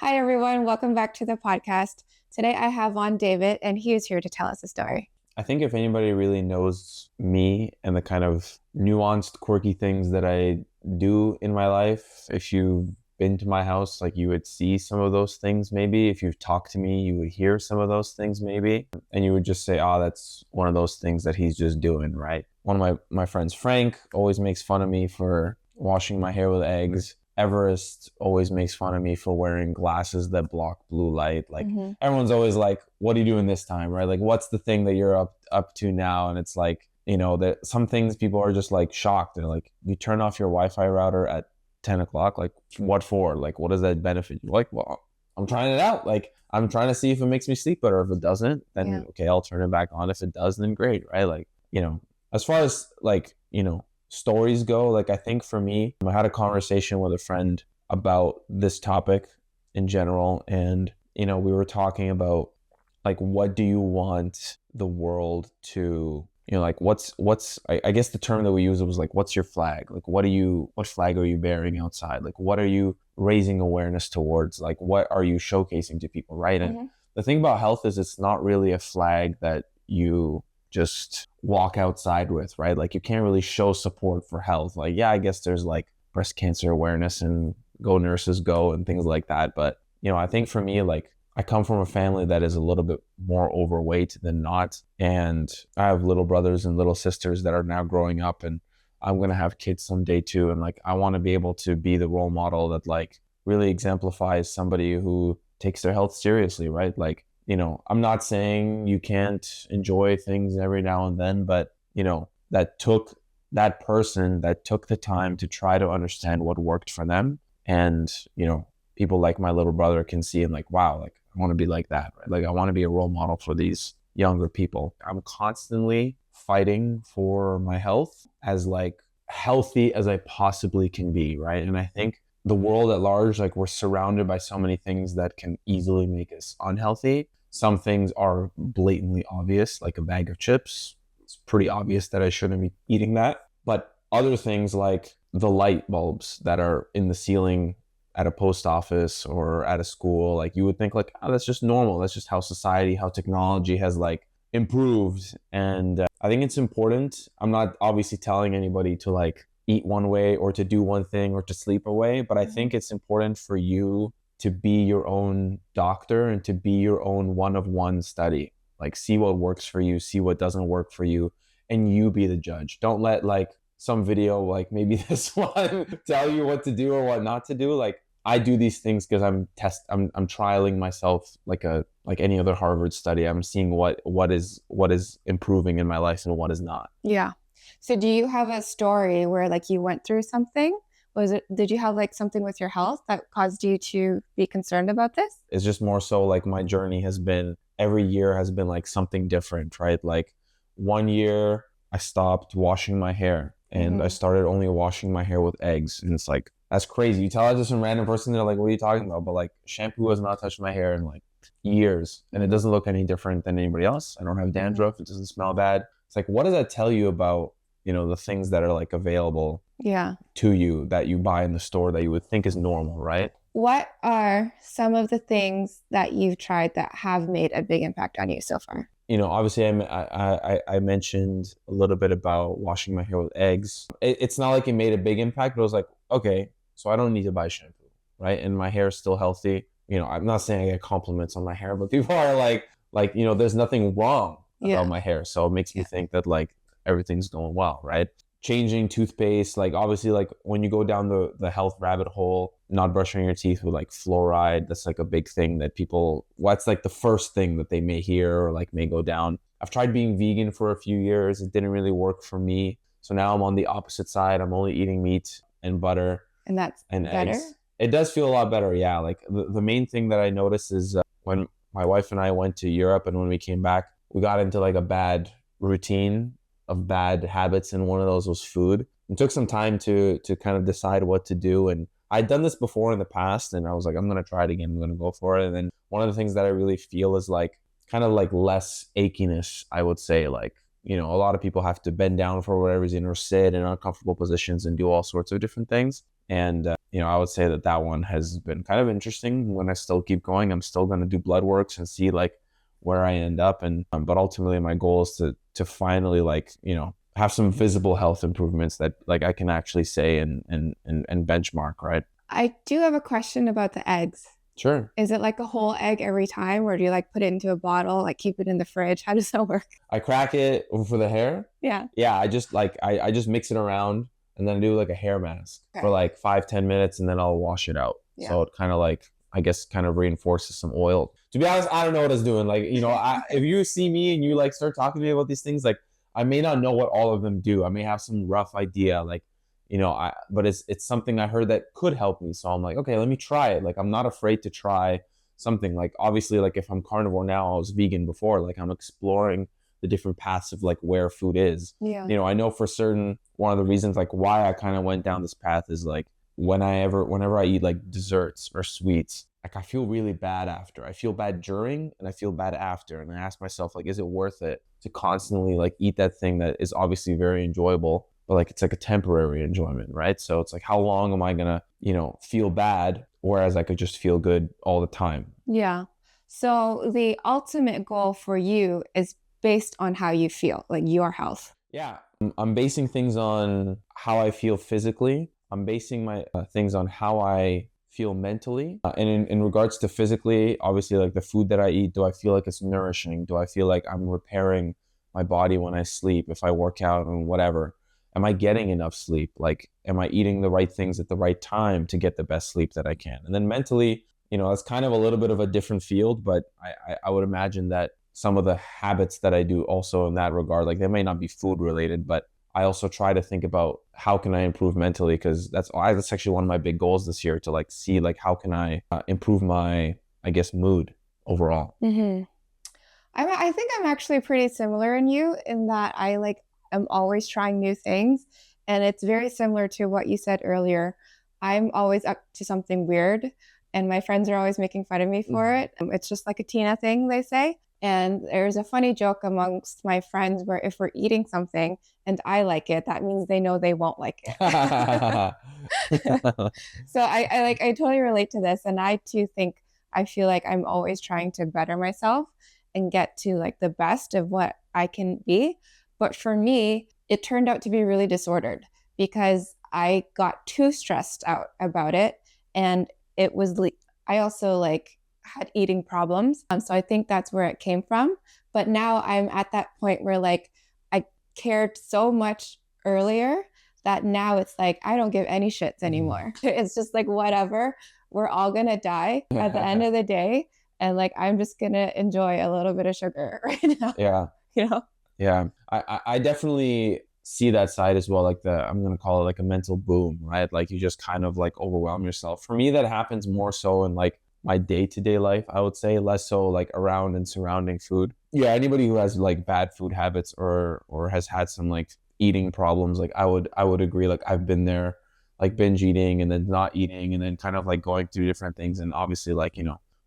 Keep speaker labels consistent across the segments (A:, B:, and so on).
A: Hi, everyone. Welcome back to the podcast. Today I have on David, and he is here to tell us a story.
B: I think if anybody really knows me and the kind of nuanced, quirky things that I do in my life, if you've been to my house, like you would see some of those things maybe. If you've talked to me, you would hear some of those things maybe. And you would just say, oh, that's one of those things that he's just doing, right? One of my friends, Frank, always makes fun of me for washing my hair with eggs. Everest always makes fun of me for wearing glasses that block blue light. Like everyone's always like, what are you doing this time, right? Like, what's the thing that you're up to now? And it's like, that some things people are just like shocked. They're like, you turn off your Wi-Fi router at 10 o'clock. Like, what for? Like, what does that benefit you? Like, well, I'm trying it out. Like, I'm trying to see if it makes me sleep better. If it doesn't, then okay, I'll turn it back on. If it does, then great, right? Like, as far as like, stories go, like I think for me, I had a conversation with a friend about this topic in general, and we were talking about like, what do you want the world to, like what's I guess the term that we used was like, what's your flag? Like, what flag are you bearing outside? Like, what are you raising awareness towards? Like, what are you showcasing to people, right? And the thing about health is it's not really a flag that you just walk outside with, right? Like, you can't really show support for health. Like, yeah, I guess there's like breast cancer awareness and Go Nurses Go and things like that. But, I think for me, like, I come from a family that is a little bit more overweight than not. And I have little brothers and little sisters that are now growing up, and I'm going to have kids someday too. And like, I want to be able to be the role model that like really exemplifies somebody who takes their health seriously, right? Like, I'm not saying you can't enjoy things every now and then, but, that person that took the time to try to understand what worked for them. And, people like my little brother can see and like, wow, like I want to be like that, right? Like I want to be a role model for these younger people. I'm constantly fighting for my health as like healthy as I possibly can be, right? And I think the world at large, like we're surrounded by so many things that can easily make us unhealthy. Some things are blatantly obvious, like a bag of chips. It's pretty obvious that I shouldn't be eating that. But other things like the light bulbs that are in the ceiling at a post office or at a school, like you would think like, oh, that's just normal. That's just how society, how technology has like improved. And I think it's important. I'm not obviously telling anybody to like eat one way or to do one thing or to sleep away, but I think it's important for you to be your own doctor and to be your own one-of-one study. Like, see what works for you, see what doesn't work for you, and you be the judge. Don't let like some video, like maybe this one, tell you what to do or what not to do. Like, I do these things because I'm trialing myself like any other Harvard study. I'm seeing what is improving in my life and what is not.
A: Yeah. So do you have a story where like you went through something? Did you have like something with your health that caused you to be concerned about this?
B: It's just more so like my journey has been, every year has been like something different, right? Like one year I stopped washing my hair and I started only washing my hair with eggs. And it's like, that's crazy. You tell that to some random person, they're like, what are you talking about? But like, shampoo has not touched my hair in like years and it doesn't look any different than anybody else. I don't have dandruff. It doesn't smell bad. It's like, what does that tell you about, the things that are like available to you that you buy in the store that you would think is normal, right?
A: What are some of the things that you've tried that have made a big impact on you so far?
B: Obviously I mentioned a little bit about washing my hair with eggs. It's not like it made a big impact, but it was like, okay, so I don't need to buy shampoo, right? And my hair is still healthy. I'm not saying I get compliments on my hair, but people are like, there's nothing wrong about my hair. So it makes me think that like everything's going well, right? Changing toothpaste, like obviously like when you go down the health rabbit hole, not brushing your teeth with like fluoride, that's like a big thing that people, what's like the first thing that they may hear or like may go down. I've tried being vegan for a few years. It didn't really work for me. So now I'm on the opposite side. I'm only eating meat and butter
A: and better?
B: Eggs. It does feel a lot better. Yeah. Like the main thing that I noticed is when my wife and I went to Europe and when we came back, we got into like a bad routine of bad habits, and one of those was food. It took some time to kind of decide what to do, and I'd done this before in the past and I was like, I'm going to try it again. I'm going to go for it. And then one of the things that I really feel is like kind of like less achiness, I would say. Like, a lot of people have to bend down for whatever reason or sit in uncomfortable positions and do all sorts of different things. And, I would say that that one has been kind of interesting. When I still keep going, I'm still going to do blood works and see like where I end up. And, but ultimately my goal is to finally like, have some visible health improvements that like I can actually say and benchmark, right?
A: I do have a question about the eggs.
B: Sure.
A: Is it like a whole egg every time, or do you like put it into a bottle, like keep it in the fridge? How does that work?
B: I crack it for the hair.
A: Yeah.
B: Yeah, I just like I just mix it around and then do like a hair mask for
A: Okay.
B: like 5-10 minutes and then I'll wash it out.
A: Yeah.
B: So it kind of like I guess kind of reinforces some oil. To be honest, I don't know what it's doing. Like, if you see me and you like start talking to me about these things, like I may not know what all of them do. I may have some rough idea, like, but it's something I heard that could help me. So I'm like, okay, let me try it. Like I'm not afraid to try something. Like obviously, like if I'm carnivore now, I was vegan before. Like I'm exploring the different paths of like where food is.
A: Yeah.
B: I know for certain one of the reasons like why I kind of went down this path is like whenever I eat like desserts or sweets, like I feel really bad after. I feel bad during and I feel bad after. And I ask myself, like, is it worth it to constantly like eat that thing that is obviously very enjoyable, but like it's like a temporary enjoyment, right? So it's like how long am I gonna, feel bad, whereas I could just feel good all the time.
A: Yeah. So the ultimate goal for you is based on how you feel, like your health.
B: Yeah. I'm basing things on how I feel physically. I'm basing my things on how I feel mentally. And in regards to physically, obviously, like the food that I eat, do I feel like it's nourishing? Do I feel like I'm repairing my body when I sleep, if I work out and whatever? Am I getting enough sleep? Like, am I eating the right things at the right time to get the best sleep that I can? And then mentally, it's kind of a little bit of a different field, but I would imagine that some of the habits that I do also in that regard, like they may not be food related, but I also try to think about how can I improve mentally, because that's actually one of my big goals this year, to like see like how can I improve my, I guess, mood overall.
A: Mm-hmm. I think I'm actually pretty similar in you in that I like am always trying new things, and it's very similar to what you said earlier. I'm always up to something weird, and my friends are always making fun of me for it. It's just like a Tina thing, they say. And there's a funny joke amongst my friends where if we're eating something and I like it, that means they know they won't like it. So I totally relate to this. And I too think I feel like I'm always trying to better myself and get to like the best of what I can be. But for me, it turned out to be really disordered because I got too stressed out about it. And it was, I also like had eating problems. So I think that's where it came from. But now I'm at that point where like I cared so much earlier that now it's like I don't give any shits anymore. It's just like whatever. We're all gonna die at the end of the day. And like I'm just gonna enjoy a little bit of sugar right now.
B: Yeah. Yeah. I definitely see that side as well. Like I'm gonna call it like a mental boom, right? Like you just kind of like overwhelm yourself. For me, that happens more so in like my day-to-day life, I would say, less so like around and surrounding food. Yeah, anybody who has like bad food habits or has had some like eating problems, like I would agree, like I've been there, like binge eating and then not eating and then kind of like going through different things. And obviously like,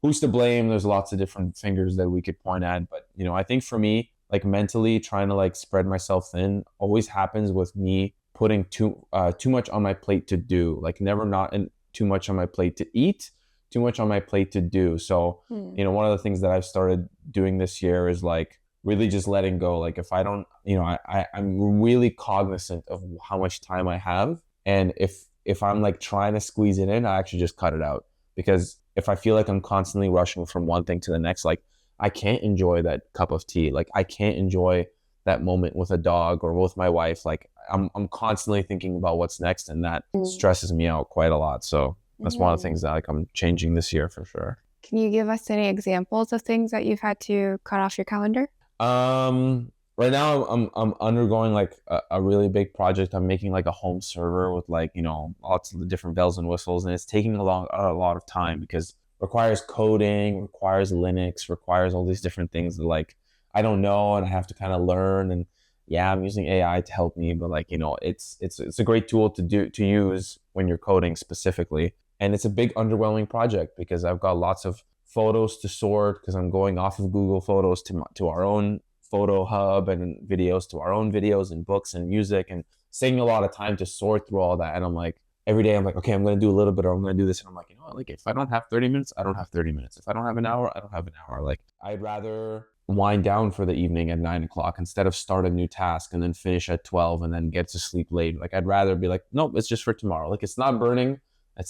B: who's to blame? There's lots of different fingers that we could point at. But, I think for me, like mentally trying to like spread myself thin always happens with me putting too much on my plate to do, like never not too much on my plate to eat, too much on my plate to do. So, one of the things that I've started doing this year is like really just letting go. Like if I don't, I'm really cognizant of how much time I have. And if I'm like trying to squeeze it in, I actually just cut it out. Because if I feel like I'm constantly rushing from one thing to the next, like I can't enjoy that cup of tea. Like I can't enjoy that moment with a dog or with my wife. Like I'm constantly thinking about what's next, and that stresses me out quite a lot. So that's one of the things that like I'm changing this year for sure.
A: Can you give us any examples of things that you've had to cut off your calendar?
B: Right now I'm undergoing like a really big project. I'm making like a home server with like, lots of the different bells and whistles, and it's taking a lot of time because it requires coding, requires Linux, requires all these different things that like I don't know and I have to kind of learn. And yeah, I'm using AI to help me, but like, it's a great tool to use when you're coding specifically. And it's a big underwhelming project because I've got lots of photos to sort because I'm going off of Google Photos to our own photo hub, and videos to our own videos and books and music, and it's taking a lot of time to sort through all that. And I'm like, every day I'm like, okay, I'm going to do a little bit, or I'm going to do this. And I'm like, you know what? Like, if I don't have 30 minutes, I don't have 30 minutes. If I don't have an hour, I don't have an hour. Like, I'd rather wind down for the evening at 9 o'clock instead of start a new task and then finish at 12 and then get to sleep late. Like, I'd rather be like, nope, it's just for tomorrow. Like, it's not burning.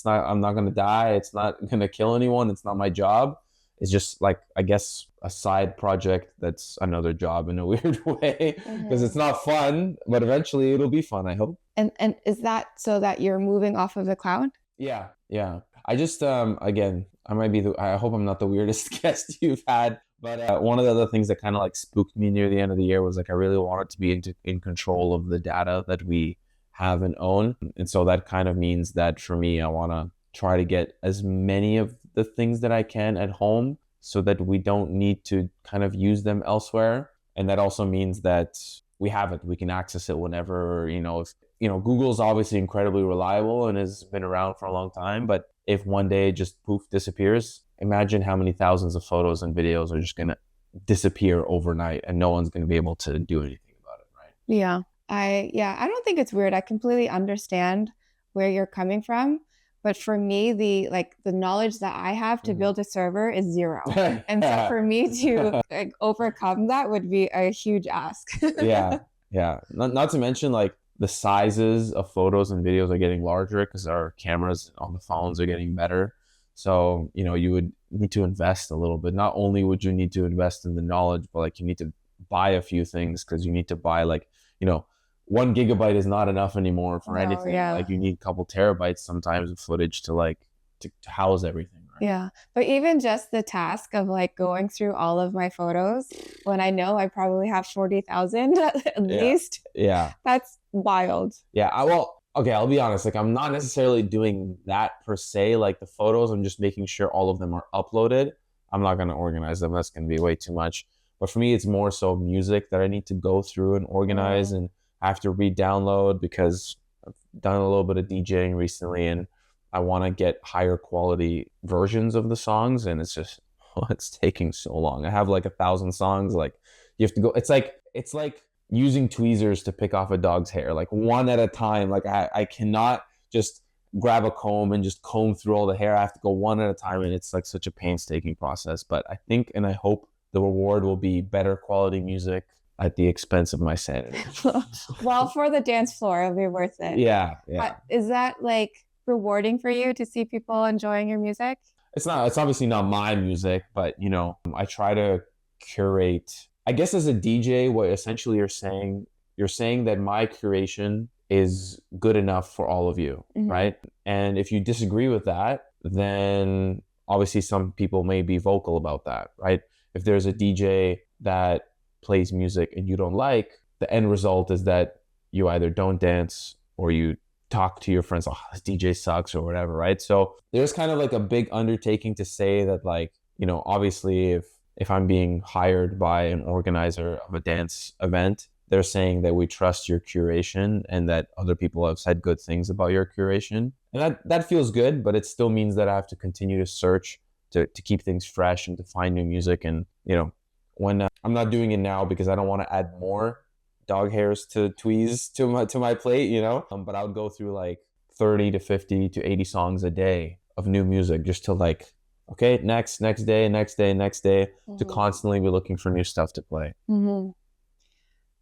B: I'm not going to die. It's not going to kill anyone. It's not my job. It's just like, I guess, a side project that's another job in a weird way, because it's not fun, but eventually it'll be fun, I hope.
A: And is that so that you're moving off of the cloud?
B: Yeah, yeah. I just again, I hope I'm not the weirdest guest you've had, but one of the other things that kind of like spooked me near the end of the year was like I really wanted to be in control of the data that we have and own. And so that kind of means that for me, I want to try to get as many of the things that I can at home so that we don't need to kind of use them elsewhere. And that also means that we have it, we can access it whenever, Google's obviously incredibly reliable and has been around for a long time. But if one day it just poof disappears, imagine how many thousands of photos and videos are just going to disappear overnight and no one's going to be able to do anything about it, right?
A: Yeah. I don't think it's weird. I completely understand where you're coming from. But for me, the knowledge that I have to build a server is zero. And so for me to like overcome that would be a huge ask.
B: Yeah. Not to mention like the sizes of photos and videos are getting larger because our cameras on the phones are getting better. So, you would need to invest a little bit. Not only would you need to invest in the knowledge, but like you need to buy a few things because you need to buy like, 1 gigabyte is not enough anymore for anything.
A: Yeah.
B: Like you need a couple terabytes sometimes of footage to house everything. Right?
A: Yeah. But even just the task of like going through all of my photos when I know I probably have 40,000 at least.
B: Yeah.
A: That's wild.
B: Yeah. Okay, I'll be honest. Like I'm not necessarily doing that per se. Like the photos, I'm just making sure all of them are uploaded. I'm not going to organize them. That's going to be way too much. But for me, it's more so music that I need to go through and organize and I have to re-download because I've done a little bit of DJing recently and I want to get higher quality versions of the songs. And it's just, it's taking so long. I have like 1,000 songs. Like you have to go, it's like using tweezers to pick off a dog's hair, like one at a time. Like I cannot just grab a comb and just comb through all the hair. I have to go one at a time. And it's like such a painstaking process. But I think, and I hope the reward will be better quality music at the expense of my sanity.
A: Well, for the dance floor, it'll be worth it.
B: Yeah.
A: Is that like rewarding for you to see people enjoying your music?
B: It's obviously not my music, but I try to curate. I guess as a DJ, what essentially you're saying that my curation is good enough for all of you, right? And if you disagree with that, then obviously some people may be vocal about that, right? If there's a DJ that plays music and you don't like, the end result is that you either don't dance or you talk to your friends, oh, this DJ sucks or whatever, right? So there's kind of like a big undertaking to say that like, obviously if I'm being hired by an organizer of a dance event, they're saying that we trust your curation and that other people have said good things about your curation. And that feels good, but it still means that I have to continue to search to keep things fresh and to find new music. And, when I'm not doing it now because I don't want to add more dog hairs to tweeze to my plate, but I would go through like 30 to 50 to 80 songs a day of new music just to like, okay, next day, to constantly be looking for new stuff to play.
A: And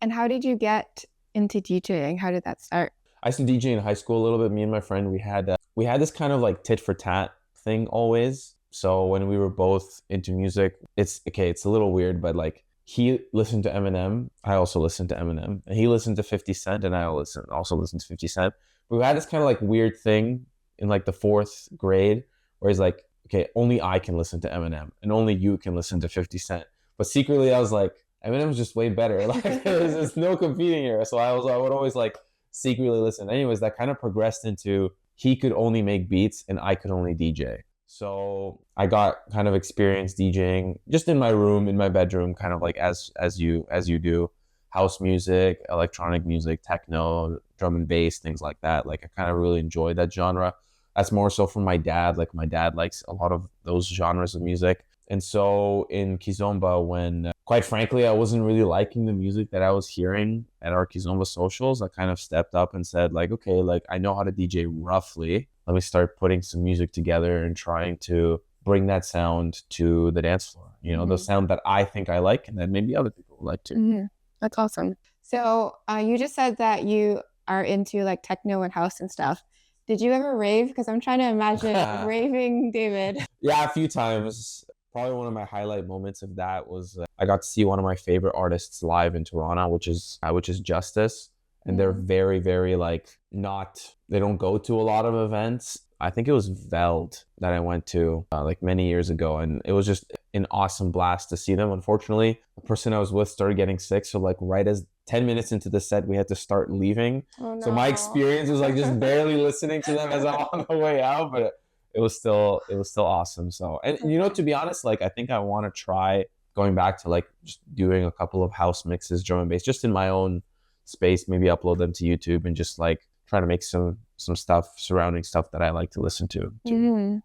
A: how did you get into DJing? How did that start?
B: I used to DJ in high school a little bit. Me and my friend, we had this kind of like tit for tat thing always. So when we were both into music, it's a little weird, but like he listened to Eminem, I also listened to Eminem, and he listened to 50 Cent, and I also listened to 50 Cent. But we had this kind of like weird thing in like the 4th grade where he's like, okay, only I can listen to Eminem, and only you can listen to 50 Cent. But secretly I was like, Eminem's just way better. Like there's no competing here. So I would always like secretly listen. Anyways, that kind of progressed into he could only make beats and I could only DJ. So I got kind of experience DJing just in my room, in my bedroom, kind of like as you do, house music, electronic music, techno, drum and bass, things like that. Like I kind of really enjoy that genre. That's more so from my dad. Like my dad likes a lot of those genres of music. And so in Kizomba, when quite frankly, I wasn't really liking the music that I was hearing at our Kizomba socials. I kind of stepped up and said, like, okay, like I know how to DJ roughly. Let me start putting some music together and trying to bring that sound to the dance floor. You know, the sound that I think I like and that maybe other people would like too.
A: That's awesome. So you just said that you are into like techno and house and stuff. Did you ever rave? Because I'm trying to imagine raving David.
B: Yeah, a few times. Probably one of my highlight moments of that was I got to see one of my favorite artists live in Toronto, which is Justice, and they're very, very like not. They don't go to a lot of events. I think it was Veld that I went to like many years ago, and it was just an awesome blast to see them. Unfortunately, the person I was with started getting sick, so like right as 10 minutes into the set, we had to start leaving.
A: Oh,
B: So my
A: no.
B: experience was like just barely listening to them as I'm on the way out, but it was still awesome. So, and you know, to be honest, like I think I want to try going back to like just doing a couple of house mixes, drum and bass, just in my own space, maybe upload them to YouTube and just like try to make some stuff surrounding stuff that I like to listen to.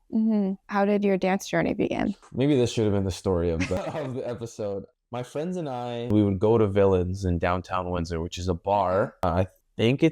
A: How did your dance journey begin?
B: Maybe this should have been the story of the episode. My friends and I, we would go to Villains in downtown Windsor, which is a bar. I think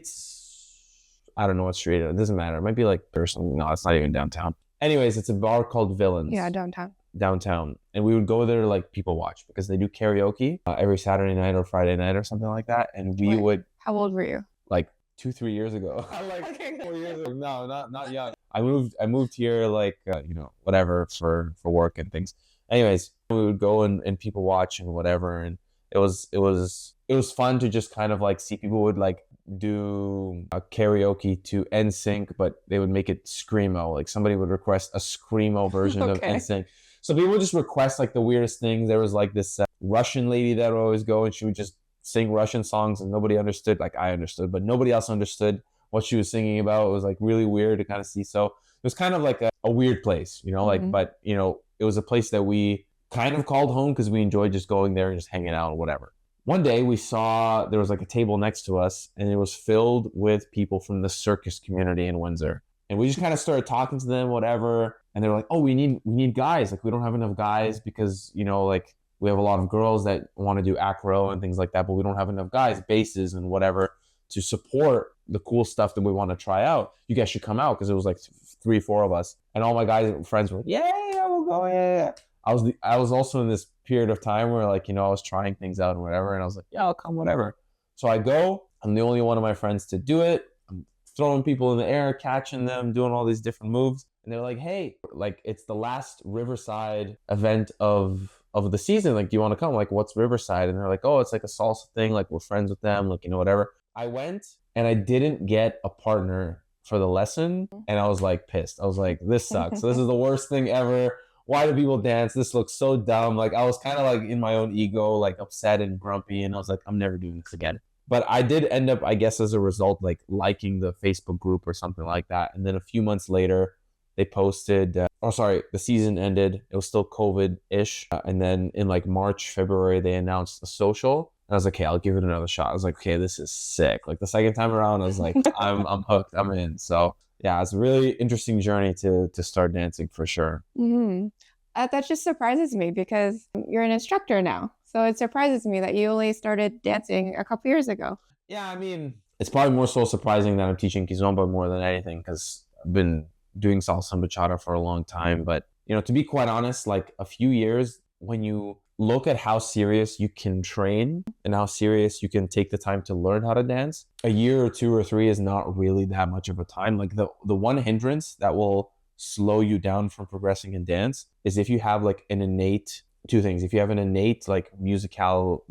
B: I don't know what street it is. It doesn't matter. It might be like personal. No, it's not even downtown. Anyways, it's a bar called Villains.
A: Yeah, downtown.
B: And we would go there to like people watch because they do karaoke every Saturday night or Friday night or something like that. And we would.
A: How old were you?
B: Like 2-3 years ago. Like 4 years ago. No, not young. I moved here like you know, whatever for work and things. Anyways, we would go and people watch and whatever, and it was fun to just kind of like see people would like do a karaoke to NSYNC, but they would make it screamo. Like somebody would request a screamo version of NSYNC. So people would just request like the weirdest things. There was like this Russian lady that would always go and she would just sing Russian songs and nobody understood. Like I understood, but nobody else understood what she was singing about. It was like really weird to kind of see. So it was kind of like a weird place, you know, like, but you know, it was a place that we kind of called home because we enjoyed just going there and just hanging out or whatever. One day we saw there was like a table next to us and it was filled with people from the circus community in Windsor. And we just kind of started talking to them, whatever. And they were like, oh, we need guys. Like we don't have enough guys because, you know, like we have a lot of girls that want to do acro and things like that, but we don't have enough guys, basses and whatever to support the cool stuff that we want to try out. You guys should come out because it was like 3-4 of us. And all my guys and friends were like, yeah, we'll go, yeah. I was also in this period of time where like, you know, I was trying things out and whatever. And I was like, yeah, I'll come, whatever. So I go, I'm the only one of my friends to do it. I'm throwing people in the air, catching them, doing all these different moves. And they're like, hey, like it's the last Riverside event of the season. Like, do you want to come? Like, what's Riverside? And they're like, oh, it's like a salsa thing. Like we're friends with them. Like, you know, whatever. I went and I didn't get a partner for the lesson. And I was like pissed. I was like, this sucks. This is the worst thing ever. Why do people dance? This looks so dumb. Like I was kind of like in my own ego, like upset and grumpy. And I was like, I'm never doing this again. But I did end up, I guess, as a result, like liking the Facebook group or something like that. And then a few months later, they posted, the season ended. It was still COVID-ish. And then in like March, February, they announced a social. And I was like, okay, I'll give it another shot. I was like, okay, this is sick. Like the second time around, I was like, I'm hooked. I'm in. So yeah, it's a really interesting journey to start dancing for sure.
A: That just surprises me because you're an instructor now. So it surprises me that you only started dancing a couple years ago.
B: Yeah, I mean, it's probably more so surprising that I'm teaching Kizomba more than anything because I've been doing salsa and bachata for a long time. But, you know, to be quite honest, like a few years, when you look at how serious you can train and how serious you can take the time to learn how to dance, a year or 2 or 3 is not really that much of a time. Like the one hindrance that will slow you down from progressing in dance is if you have like an innate two things. If you have an innate like musical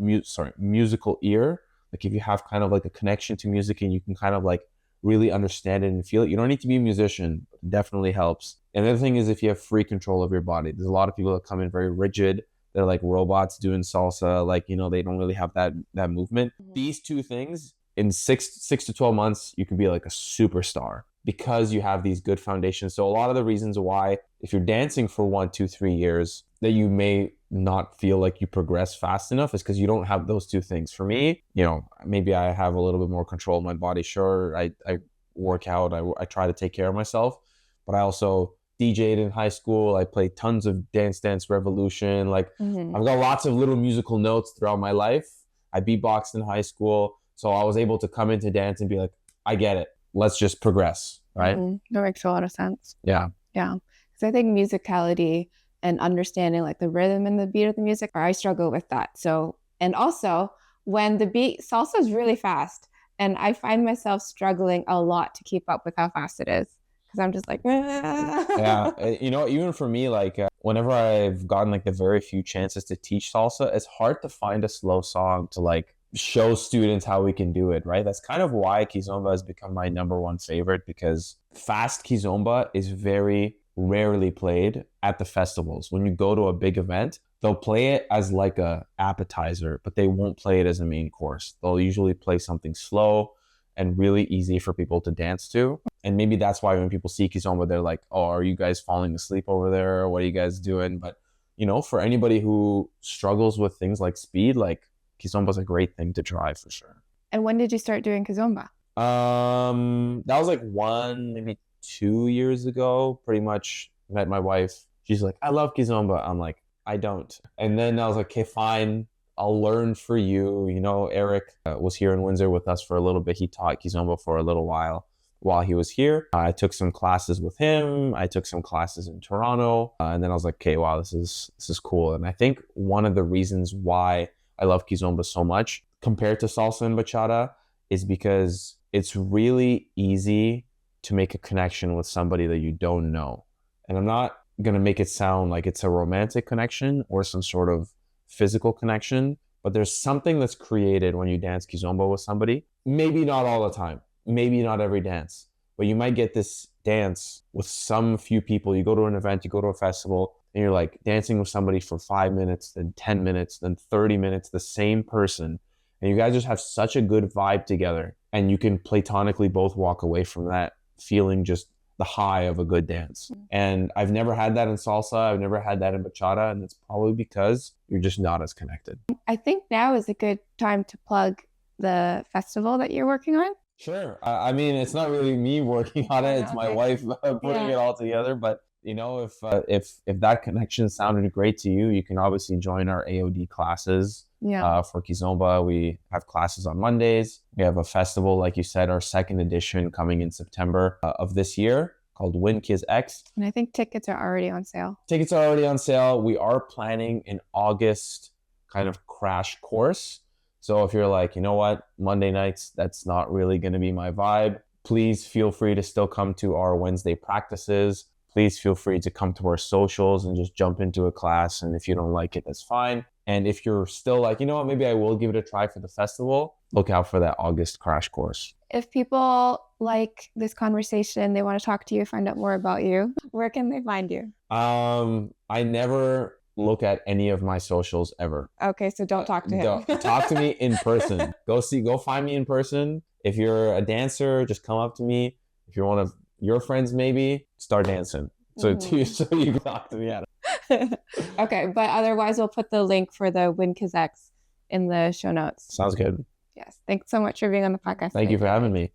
B: ear, like if you have kind of like a connection to music and you can kind of like really understand it and feel it. You don't need to be a musician, but it definitely helps. And the other thing is if you have free control of your body. There's a lot of people that come in very rigid. They're like robots doing salsa, like, you know, they don't really have that movement. These two things in 6 to 12 months, you can be like a superstar because you have these good foundations. So a lot of the reasons why, if you're dancing for 1, 2, 3 years, that you may not feel like you progress fast enough is because you don't have those two things. For me, you know, maybe I have a little bit more control of my body. Sure, I work out, I try to take care of myself, but I also DJed in high school. I played tons of Dance Dance Revolution. Like
A: Hmm.
B: I've got lots of little musical notes throughout my life. I beatboxed in high school. So I was able to come into dance and be like, I get it. Let's just progress. Right.
A: That makes a lot of sense.
B: Yeah.
A: Yeah. Because I think musicality and understanding like the rhythm and the beat of the music, I struggle with that. So, and also when the beat, salsa is really fast. And I find myself struggling a lot to keep up with how fast it is. Because I'm just like,
B: Yeah. You know, even for me, like whenever I've gotten like the very few chances to teach salsa, it's hard to find a slow song to like show students how we can do it, right? That's kind of why Kizomba has become my number one favorite, because fast Kizomba is very rarely played at the festivals. When you go to a big event, they'll play it as like a appetizer, but they won't play it as a main course. They'll usually play something slow and really easy for people to dance to. And maybe that's why when people see Kizomba, they're like, oh, are you guys falling asleep over there? What are you guys doing? But, you know, for anybody who struggles with things like speed, like Kizomba's a great thing to try for sure.
A: And when did you start doing Kizomba?
B: That was like maybe 2 years ago. Pretty much met my wife. She's like, I love Kizomba. I'm like, I don't. And then I was like, okay, fine. I'll learn for you. You know, Eric was here in Windsor with us for a little bit. He taught Kizomba for a little while he was here. I took some classes with him. I took some classes in Toronto. And then I was like, okay, wow, this is cool. And I think one of the reasons why I love Kizomba so much compared to salsa and bachata is because it's really easy to make a connection with somebody that you don't know. And I'm not going to make it sound like it's a romantic connection or some sort of physical connection, but there's something that's created when you dance Kizomba with somebody. Maybe not all the time, maybe not every dance, but you might get this dance with some few people. You go to an event, you go to a festival, and you're like dancing with somebody for 5 minutes, then 10 minutes, then 30 minutes, the same person. And you guys just have such a good vibe together. And you can platonically both walk away from that feeling just the high of a good dance. And I've never had that in salsa. I've never had that in bachata. And it's probably because you're just not as connected.
A: I think now is a good time to plug the festival that you're working on.
B: Sure. I mean, it's not really me working on it. It's my
A: Okay.
B: wife putting it all together. But you know, if that connection sounded great to you, you can obviously join our AOD classes.
A: Yeah.
B: For Kizomba, we have classes on Mondays. We have a festival, like you said, our second edition coming in September of this year called WinKizX.
A: And I think tickets are already on sale.
B: Tickets are already on sale. We are planning an August kind of crash course. So if you're like, you know what, Monday nights, that's not really going to be my vibe, please feel free to still come to our Wednesday practices. Please feel free to come to our socials and just jump into a class. And if you don't like it, that's fine. And if you're still like, you know what, maybe I will give it a try for the festival, look out for that August crash course.
A: If people like this conversation, they want to talk to you, find out more about you, where can they find you?
B: I never look at any of my socials ever.
A: Okay, so don't talk to him.
B: Talk to me in person. Go find me in person. If you're a dancer, just come up to me. If you're one of your friends, maybe start dancing. So you can talk to me.
A: Okay, but otherwise we'll put the link for the WinKizX in the show notes.
B: Sounds good.
A: Yes. Thanks so much for being on the podcast.
B: Thank you for having me.